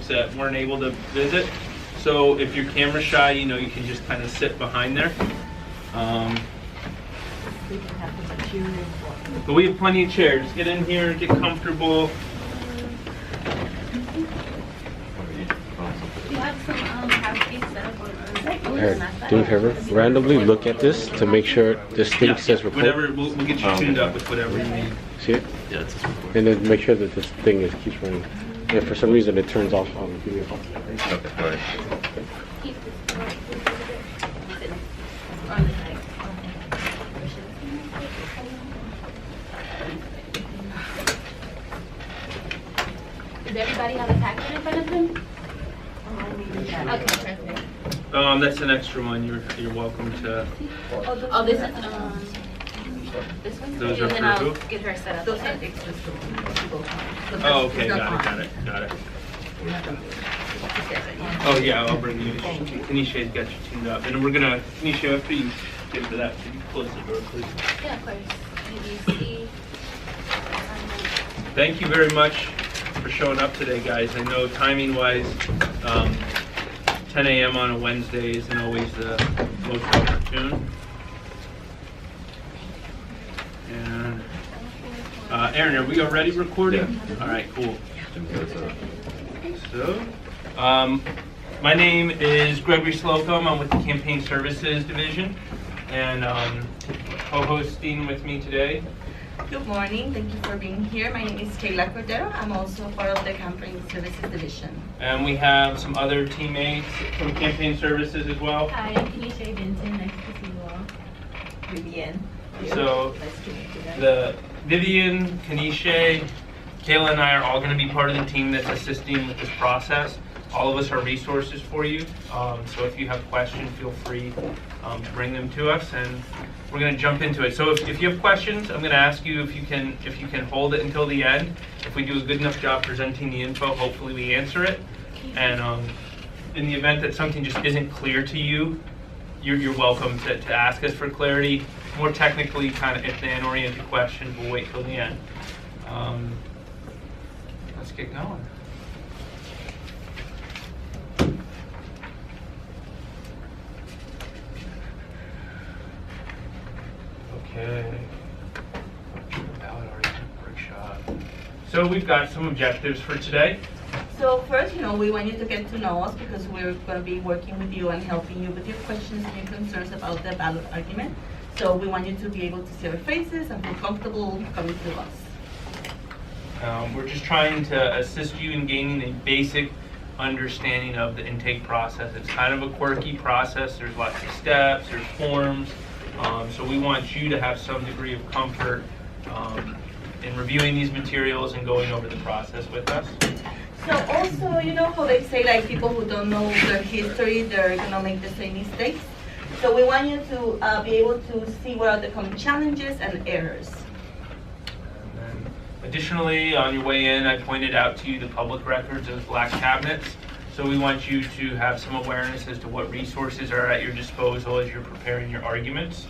folks that weren't able to visit. So if you're camera shy, you know, you can just kind of sit behind there. But we have plenty of chairs. Get in here, get comfortable. Alright, do me a favor. Randomly look at this to make sure this thing says record. Whatever, we'll get you tuned up with whatever you need. See it? Yeah, it's just recording. And then make sure that this thing keeps running. And if for some reason it turns off, give me a call. Okay, all right. Does everybody have a packet in front of them? Okay, perfect. That's an extra one. You're welcome to. Oh, this is this one. Those are and then for I'll who? get her set up. Those are extras. Oh, okay, got it. Oh yeah, I'll bring you. Tanisha's got you tuned up, and we're gonna Tanisha after you get to that. Can you close the door, please? Yeah, of course. BBC. Thank you very much for showing up today, guys. I know timing-wise, 10 a.m. on a Wednesday isn't always the most opportune. And Aaron, are we already recording? Yeah. All right, cool. So, my name is Gregory Slocum. I'm with the Campaign Services Division, and co-hosting with me today. Good morning. Thank you for being here. My name is Kayla Cordero. I'm also part of the Campaign Services Division. And we have some other teammates from Campaign Services as well. Hi, I'm Tanisha Benson. Nice to see you all. Vivian. So, Nice to meet you guys. the Vivian, Kanisha, Kayla, and I are all going to be part of the team that's assisting with this process. All of us are resources for you. So if you have questions, feel free to bring them to us, and we're going to jump into it. So if you have questions, I'm going to ask you if you can hold it until the end. If we do a good enough job presenting the info, hopefully we answer it. And in the event that something just isn't clear to you, you're welcome to ask us for clarity. More technically, kind of if-then-oriented questions, we'll wait till the end. Let's get going. Okay. Ballot argument workshop. So we've got some objectives for today. So first, we want you to get to know us because we're going to be working with you and helping you with your questions and your concerns about the ballot argument. So we want you to be able to see our faces and feel comfortable coming to us. We're just trying to assist you in gaining a basic understanding of the intake process. It's kind of a quirky process. There's lots of steps, there's forms. So we want you to have some degree of comfort in reviewing these materials and going over the process with us. So also, how they say like people who don't know their history, they're going to make the same mistakes. So we want you to be able to see what are the common challenges and errors. And then additionally, on your way in, I pointed out to you the public records of black cabinets. So we want you to have some awareness as to what resources are at your disposal as you're preparing your arguments.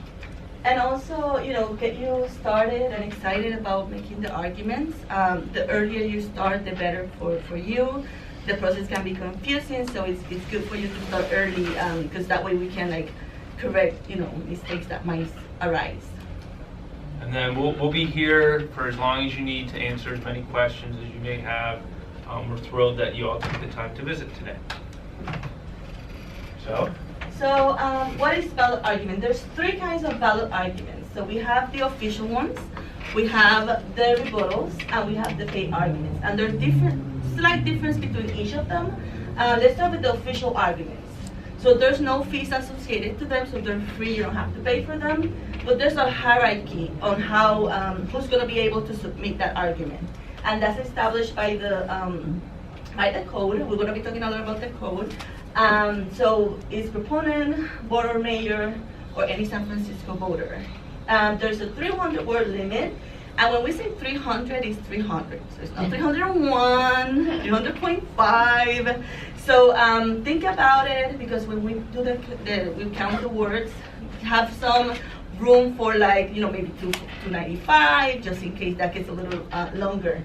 And also, get you started and excited about making the arguments. The earlier you start, the better for you. The process can be confusing, so it's good for you to start early because that way we can correct mistakes that might arise. And then we'll be here for as long as you need to answer as many questions as you may have. We're thrilled that you all took the time to visit today. So what is ballot argument? There's three kinds of ballot arguments. So we have the official ones, we have the rebuttals, and we have the paid arguments. And there's slight difference between each of them. Let's start with the official arguments. So there's no fees associated to them, so they're free, you don't have to pay for them. But there's a hierarchy on how who's going to be able to submit that argument. And that's established by the code. We're going to be talking a lot about the code. So it's proponent, voter, mayor, or any San Francisco voter. There's a 300-word limit. And when we say 300, it's 300. So it's not 301, 300.5. So think about it, because when we do we count the words, have some room for maybe 295, just in case that gets a little longer.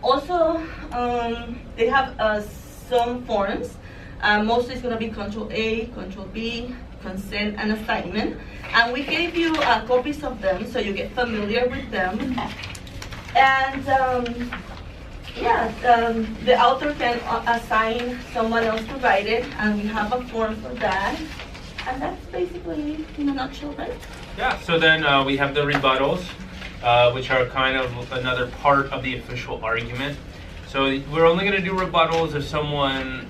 Also, they have some forms. Mostly it's going to be Control A, Control B, consent, and assignment. And we gave you copies of them so you get familiar with them. And the author can assign someone else to write it, and we have a form for that. And that's basically in a nutshell, right? Yeah, so then we have the rebuttals, which are kind of another part of the official argument. So we're only going to do rebuttals if someone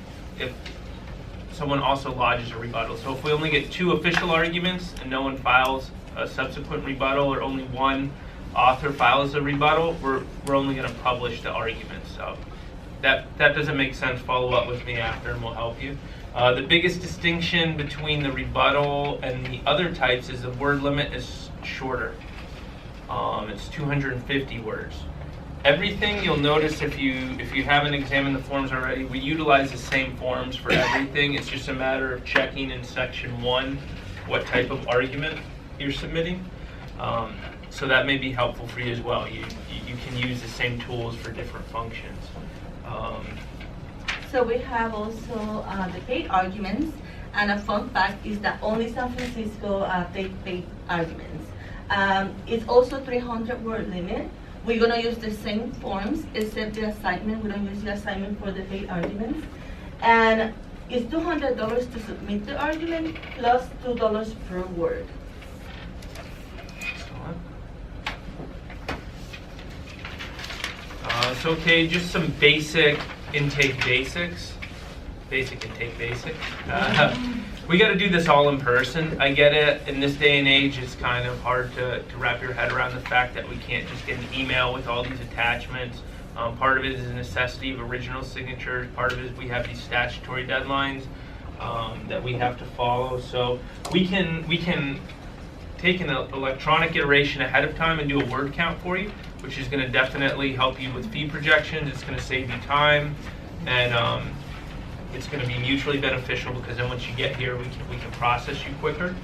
also lodges a rebuttal. So if we only get 2 official arguments and no one files a subsequent rebuttal, or only one author files a rebuttal, we're only going to publish the argument. So that doesn't make sense, follow up with me after and we'll help you. The biggest distinction between the rebuttal and the other types is the word limit is shorter. It's 250 words. Everything you'll notice if you haven't examined the forms already, we utilize the same forms for everything. It's just a matter of checking in section 1 what type of argument you're submitting. So that may be helpful for you as well. You can use the same tools for different functions. So we have also the paid arguments, and a fun fact is that only San Francisco take paid arguments. It's also 300 word limit. We're gonna use the same forms except the assignment. We don't use the assignment for the paid arguments. And it's $200 to submit the argument plus $2 per word. So okay, just some basic intake basics. Basic intake basics. We got to do this all in person. I get it. In this day and age, it's kind of hard to wrap your head around the fact that we can't just get an email with all these attachments. Part of it is a necessity of original signatures. Part of it is we have these statutory deadlines that we have to follow. So we can take an electronic iteration ahead of time and do a word count for you, which is going to definitely help you with fee projections. It's going to save you time, and it's going to be mutually beneficial because then once you get here, we can process you quicker.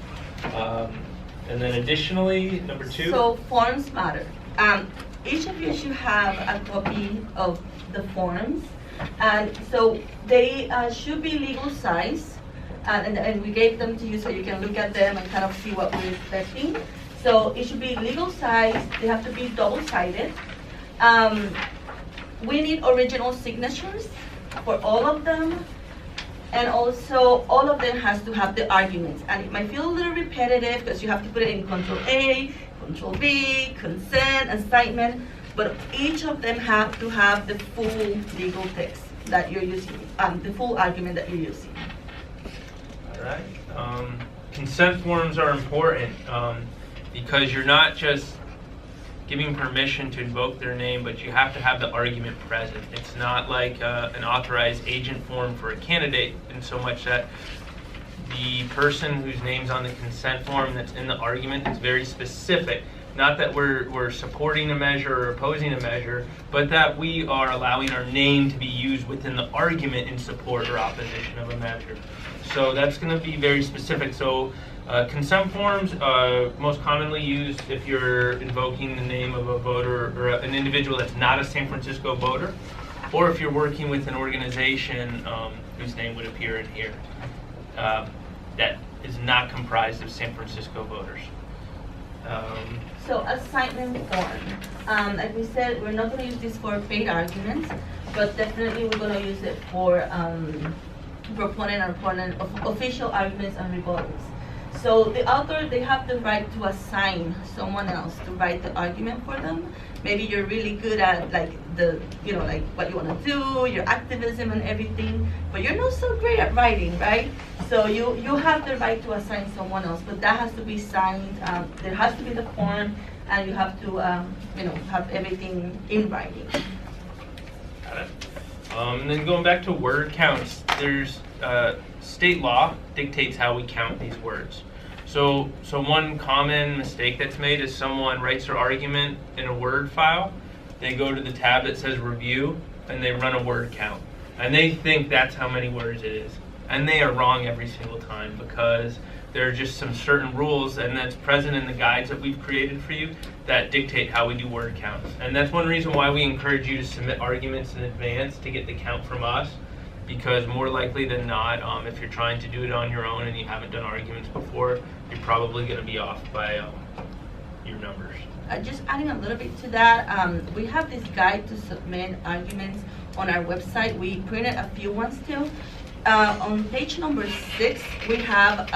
And then additionally, number 2. So forms matter. Each of you should have a copy of the forms, and so they should be legal size. And we gave them to you so you can look at them and kind of see what we're expecting. So it should be legal size. They have to be double-sided. We need original signatures for all of them. And also, all of them has to have the arguments. And it might feel a little repetitive because you have to put it in Control A, Control B, consent, assignment. But each of them have to have the full legal text that you're using, the full argument that you're using. All right. Consent forms are important because you're not just giving permission to invoke their name, but you have to have the argument present. It's not like an authorized agent form for a candidate, in so much that the person whose name's on the consent form that's in the argument is very specific. Not that we're supporting a measure or opposing a measure, but that we are allowing our name to be used within the argument in support or opposition of a measure. So that's going to be very specific. So consent forms most commonly used if you're invoking the name of a voter or an individual that's not a San Francisco voter, or if you're working with an organization whose name would appear in here that is not comprised of San Francisco voters. So assignment form. Like we said, we're not going to use this for paid arguments, but definitely we're going to use it for proponent and opponent of official arguments and rebuttals. So the author, they have the right to assign someone else to write the argument for them. Maybe you're really good at like like what you want to do, your activism and everything, but you're not so great at writing, right? So you have the right to assign someone else, but that has to be signed. There has to be the form, and you have to have everything in writing. Got it. And then going back to word counts, there's state law dictates how we count these words. So one common mistake that's made is someone writes their argument in a Word file, they go to the tab that says review, and they run a word count. And they think that's how many words it is. And they are wrong every single time because there are just some certain rules, and that's present in the guides that we've created for you that dictate how we do word counts. And that's one reason why we encourage you to submit arguments in advance to get the count from us, because more likely than not, if you're trying to do it on your own and you haven't done arguments before, you're probably going to be off by your numbers. Just adding a little bit to that, we have this guide to submit arguments on our website. We printed a few ones too. On page number 6, we have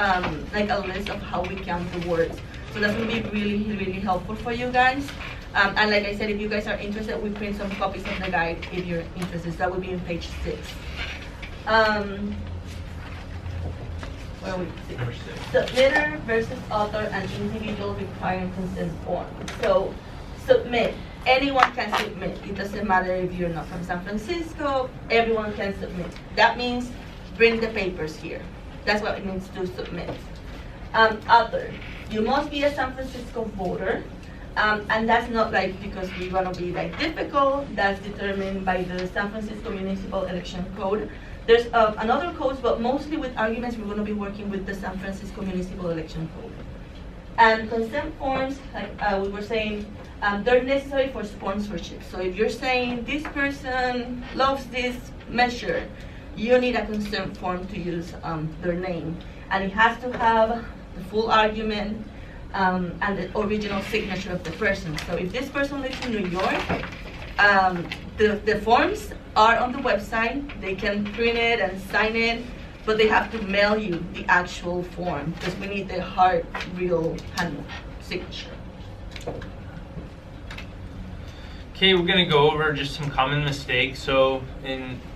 like a list of how we count the words. So that's going to be really, really helpful for you guys. And like I said, if you guys are interested, we print some copies of the guide if you're interested. So that will be on page 6. Where are we? Number 6. Submitter versus author and individual requiring consent form. So submit. Anyone can submit. It doesn't matter if you're not from San Francisco. Everyone can submit. That means bring the papers here. That's what it means to submit. Author. You must be a San Francisco voter. And that's not like because we want to be like difficult. That's determined by the San Francisco Municipal Election Code. There's another codes, but mostly with arguments, we're going to be working with the San Francisco Municipal Election Code. And consent forms, like we were saying, they're necessary for sponsorship. So if you're saying this person loves this measure, you need a consent form to use their name. And it has to have the full argument and the original signature of the person. So if this person lives in New York, the forms are on the website. They can print it and sign it, but they have to mail you the actual form because we need the hard, real hand signature. Okay, we're going to go over just some common mistakes. So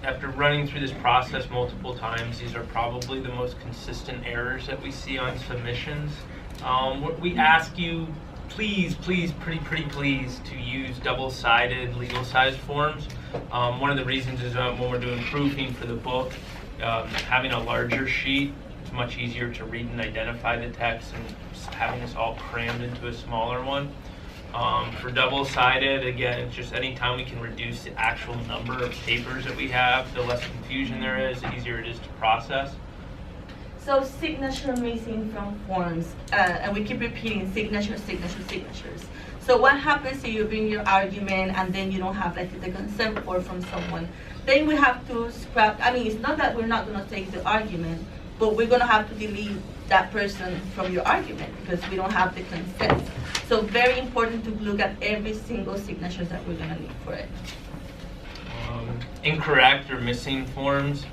after running through this process multiple times, these are probably the most consistent errors that we see on submissions. We ask you, please, pretty please, to use double-sided legal-sized forms. One of the reasons is when we're doing proofing for the book, having a larger sheet, it's much easier to read and identify the text, and having this all crammed into a smaller one. For double-sided, again, it's just anytime we can reduce the actual number of papers that we have, the less confusion there is, the easier it is to process. So signature missing from forms, and we keep repeating signatures. So what happens if you bring your argument and then you don't have like the consent form from someone? Then we have to scrap. I mean, it's not that we're not going to take the argument, but we're going to have to delete that person from your argument because we don't have the consent. So very important to look at every single signature that we're going to need for it. Incorrect or missing forms.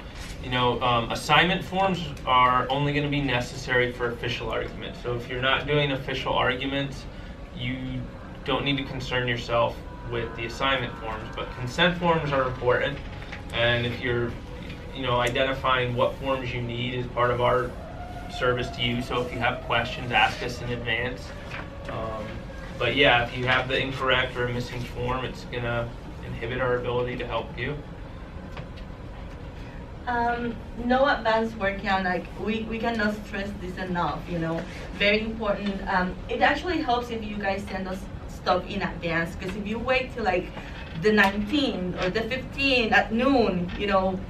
Assignment forms are only going to be necessary for official arguments. So if you're not doing official arguments, you don't need to concern yourself with the assignment forms. But consent forms are important, and if you're, identifying what forms you need is part of our service to you. So if you have questions, ask us in advance. But yeah, if you have the incorrect or a missing form, it's going to inhibit our ability to help you. No advanced word count, like we cannot stress this enough, very important. It actually helps if you guys send us stuff in advance, because if you wait till like the 19th or the 15th at noon,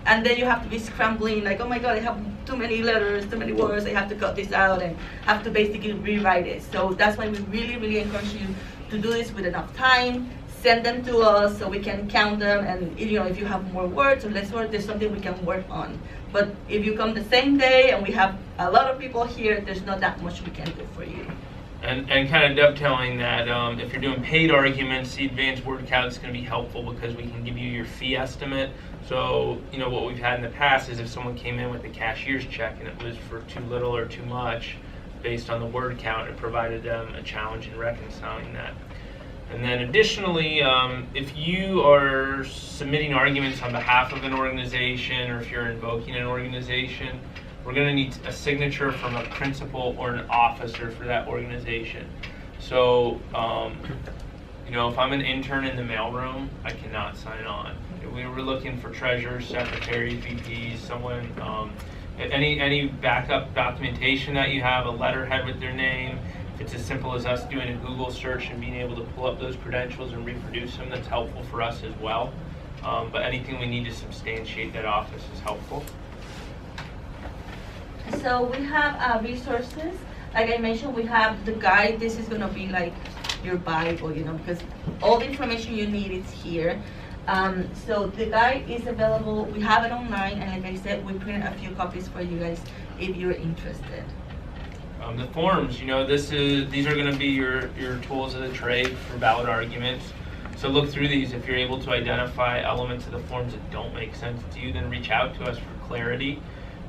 and then you have to be scrambling like, oh my god, I have too many letters, too many words, I have to cut this out and have to basically rewrite it. So that's why we really encourage you to do this with enough time. Send them to us so we can count them, and if you have more words or less words, there's something we can work on. But if you come the same day and we have a lot of people here, there's not that much we can do for you. And kind of dovetailing that, if you're doing paid arguments, the advanced word count is going to be helpful because we can give you your fee estimate. So, what we've had in the past is if someone came in with a cashier's check and it was for too little or too much, based on the word count, it provided them a challenge in reconciling that. And then additionally, if you are submitting arguments on behalf of an organization or if you're invoking an organization, we're going to need a signature from a principal or an officer for that organization. So, if I'm an intern in the mailroom, I cannot sign on. We were looking for treasurers, secretaries, VPs, someone, any backup documentation that you have, a letterhead with their name. If it's as simple as us doing a Google search and being able to pull up those credentials and reproduce them, that's helpful for us as well. But anything we need to substantiate that office is helpful. So we have resources. Like I mentioned, we have the guide. This is gonna be like your Bible, you know, because all the information you need is here. So the guide is available. We have it online, and like I said, we print a few copies for you guys if you're interested. The forms, you know, these are going to be your tools of the trade for ballot arguments. So look through these. If you're able to identify elements of the forms that don't make sense to you, then reach out to us for clarity.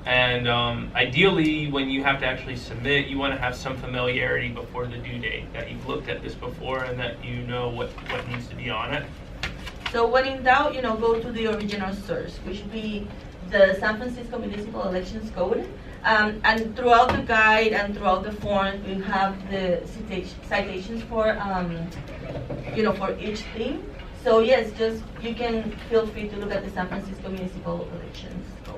And ideally, when you have to actually submit, you want to have some familiarity before the due date, that you've looked at this before and that you know what needs to be on it. So when in doubt, you know, go to the original source, which would be the San Francisco Municipal Elections Code. And throughout the guide and throughout the form, we have the citations for, you know, for each thing. So yes, just you can feel free to look at the San Francisco Municipal Elections Code.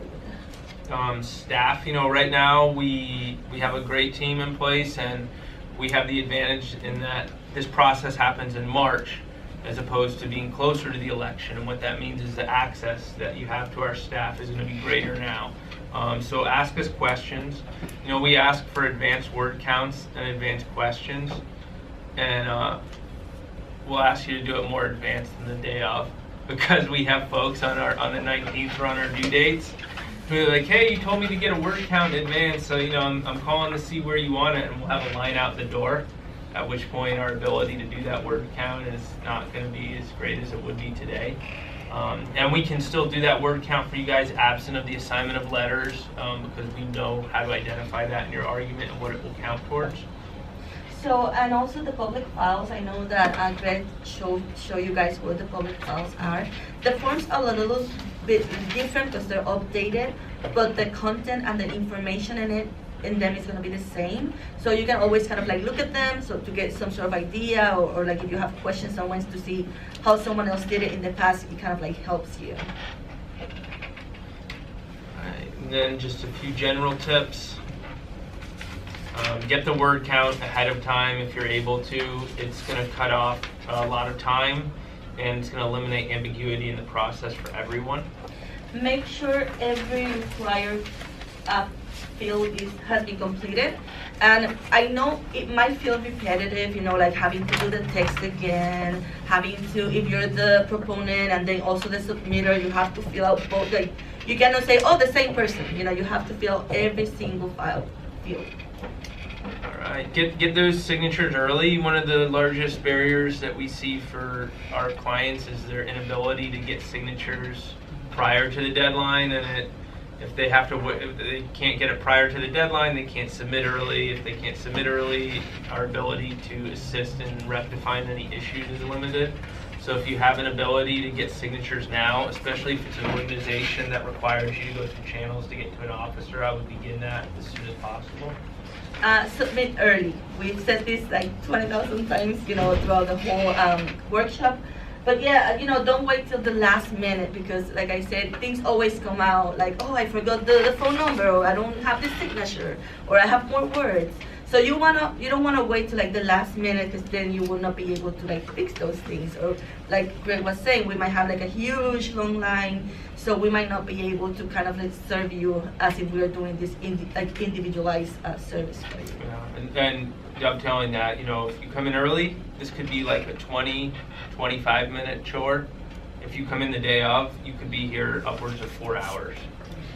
Staff, you know, right now we have a great team in place, and we have the advantage in that this process happens in March as opposed to being closer to the election. And what that means is the access that you have to our staff is going to be greater now. So ask us questions. You know, we ask for advanced word counts and advanced questions, and we'll ask you to do it more advanced than the day of, because we have folks on the 19th or on our due dates who are like, hey, you told me to get a word count in advance, so you know I'm calling to see where you want it, and we'll have a line out the door. At which point our ability to do that word count is not going to be as great as it would be today. And we can still do that word count for you guys absent of the assignment of letters, because we know how to identify that in your argument and what it will count towards. So, and also the public files, I know that Greg show you guys what the public files are. The forms are a little bit different because they're updated, but the content and the information in them is going to be the same. So you can always kind of like look at them so to get some sort of idea, or like if you have questions on ones to see how someone else did it in the past, it kind of like helps you. Alright, and then just a few general tips. Get the word count ahead of time if you're able to. It's going to cut off a lot of time, and it's going to eliminate ambiguity in the process for everyone. Make sure every required field has been completed. And I know it might feel repetitive, you know, like having to do the text again, having to, if you're the proponent and then also the submitter, you have to fill out both. Like, you cannot say, oh, the same person. You know, you have to fill every single field. All right, get those signatures early. One of the largest barriers that we see for our clients is their inability to get signatures prior to the deadline, and if they can't get it prior to the deadline, they can't submit early. If they can't submit early, our ability to assist in rectifying any issues is limited. So if you have an ability to get signatures now, especially if it's an organization that requires you to go through channels to get to an officer, I would begin that as soon as possible. Submit early. We've said this like 20,000 times, you know, throughout the whole workshop. But yeah, you know, don't wait till the last minute, because like I said, things always come out like, oh, I forgot the phone number, or I don't have the signature, or I have more words. So you don't wanna wait till like the last minute, because then you will not be able to like fix those things. Or like Greg was saying, we might have like a huge long line, so we might not be able to kind of like serve you as if we are doing this individualized service for you. Yeah, and dovetailing that, you know, if you come in early, this could be like a 20-25 minute chore. If you come in the day of, you could be here upwards of 4 hours.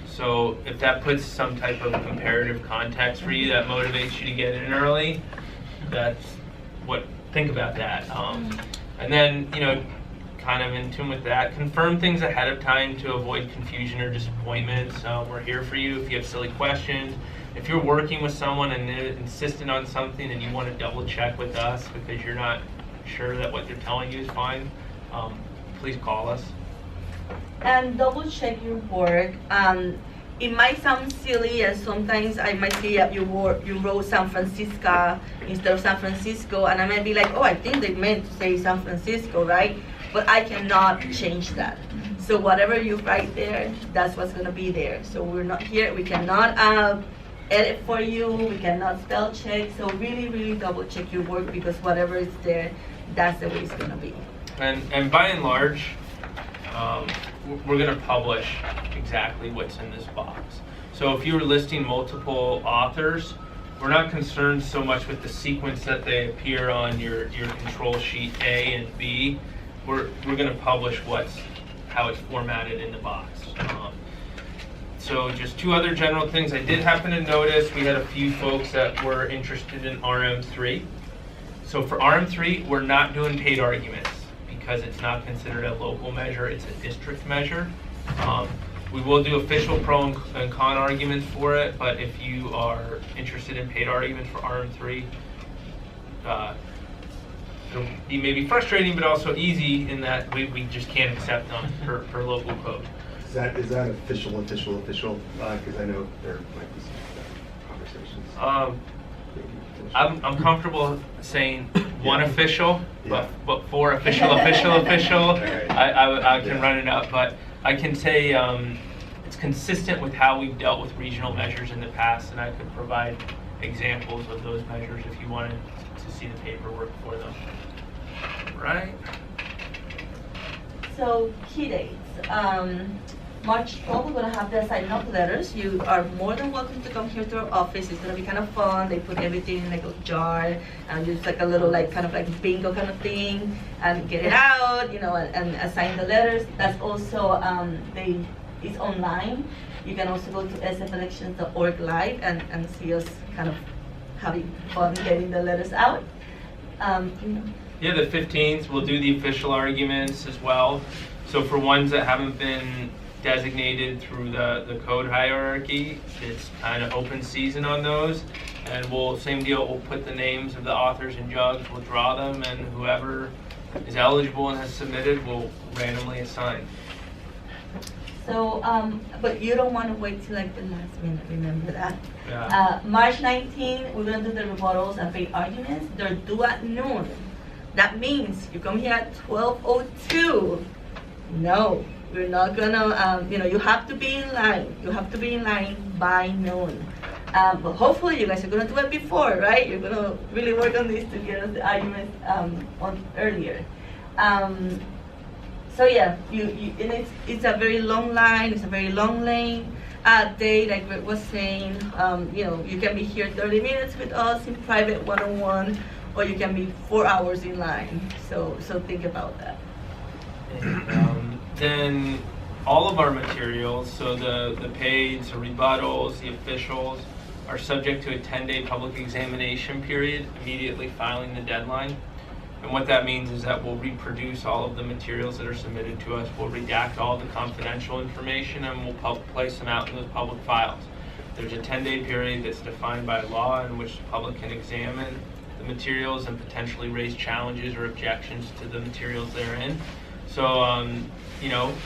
So if that puts some type of comparative context for you that motivates you to get in early, think about that. And then, you know, kind of in tune with that, confirm things ahead of time to avoid confusion or disappointments. We're here for you if you have silly questions. If you're working with someone and they're insistent on something and you want to double check with us because you're not sure that what they're telling you is fine, please call us. And double check your work. It might sound silly, and sometimes I might see that you wrote San Francisco instead of San Francisco, and I might be like, oh, I think they meant to say San Francisco, right? But I cannot change that. So whatever you write there, that's what's gonna be there. So we're not here, we cannot edit for you, we cannot spell check. So really, really double check your work, because whatever is there, that's the way it's gonna be. And by and large, we're going to publish exactly what's in this box. So if you were listing multiple authors, we're not concerned so much with the sequence that they appear on your control sheet A and B. We're going to publish how it's formatted in the box. So just two other general things. I did happen to notice we had a few folks that were interested in RM3. So for RM3, we're not doing paid arguments because it's not considered a local measure, it's a district measure. We will do official pro and con arguments for it, but if you are interested in paid arguments for RM3, it'll be maybe frustrating, but also easy in that we just can't accept them per local code. Is that official? Because I know there might be some conversations. I'm comfortable saying one official, Yeah. but for official, I can run it up. But I can say it's consistent with how we've dealt with regional measures in the past, and I could provide examples of those measures if you wanted to see the paperwork for them. Right? So key dates. March 12th, we're going to have the signing up letters. You are more than welcome to come here to our office. It's going to be kind of fun. They put everything in like a jar and just like a little kind of bingo kind of thing and get it out, and assign the letters. That's also, it's online. You can also go to SFElections.org live and see us kind of having fun getting the letters out. Yeah, the 15th, we'll do the official arguments as well. So for ones that haven't been designated through the code hierarchy, it's kind of open season on those. And same deal, we'll put the names of the authors in jugs, we'll draw them, and whoever is eligible and has submitted, we'll randomly assign. So, but you don't want to wait till like the last minute, remember that. Yeah. March 19, we're going to do the rebuttals and paid arguments. They're due at noon. That means you come here at 12:02. No, we're not gonna, you have to be in line. You have to be in line by noon. But hopefully you guys are gonna do it before, right? You're gonna really work on this to get us the arguments on earlier. So yeah, and it's a very long line. It's a very long lane. Day, like Greg was saying, you can be here 30 minutes with us in private one-on-one, or you can be 4 hours in line. So think about that. And, then all of our materials, so the paids, the rebuttals, the officials, are subject to a 10-day public examination period immediately following the deadline. And what that means is that we'll reproduce all of the materials that are submitted to us. We'll redact all the confidential information, and we'll place them out in those public files. There's a 10-day period that's defined by law in which the public can examine the materials and potentially raise challenges or objections to the materials therein. So,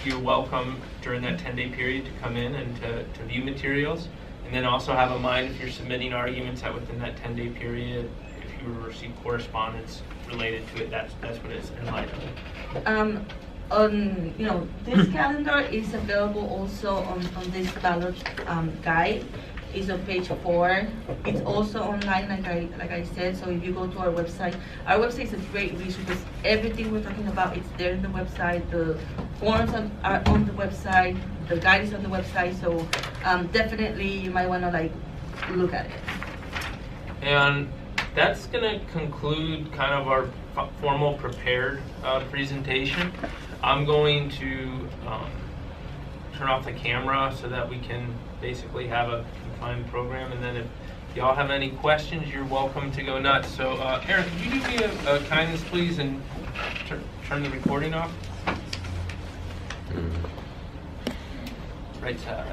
you're welcome during that 10-day period to come in and to view materials. And then also have in mind, if you're submitting arguments that within that 10-day period, if you receive correspondence related to it, that's what it's in light of. This calendar is available also on this ballot guide. It's on page 4. It's also online, like I said. So if you go to our website is a great resource because everything we're talking about is there in the website. The forms are on the website. The guide is on the website. So definitely you might want to look at it. And that's going to conclude kind of our formal prepared presentation. I'm going to turn off the camera so that we can basically have a confined program, and then if y'all have any questions, you're welcome to go nuts. So Aaron, could you do me a kindness please and turn the recording off? Right side.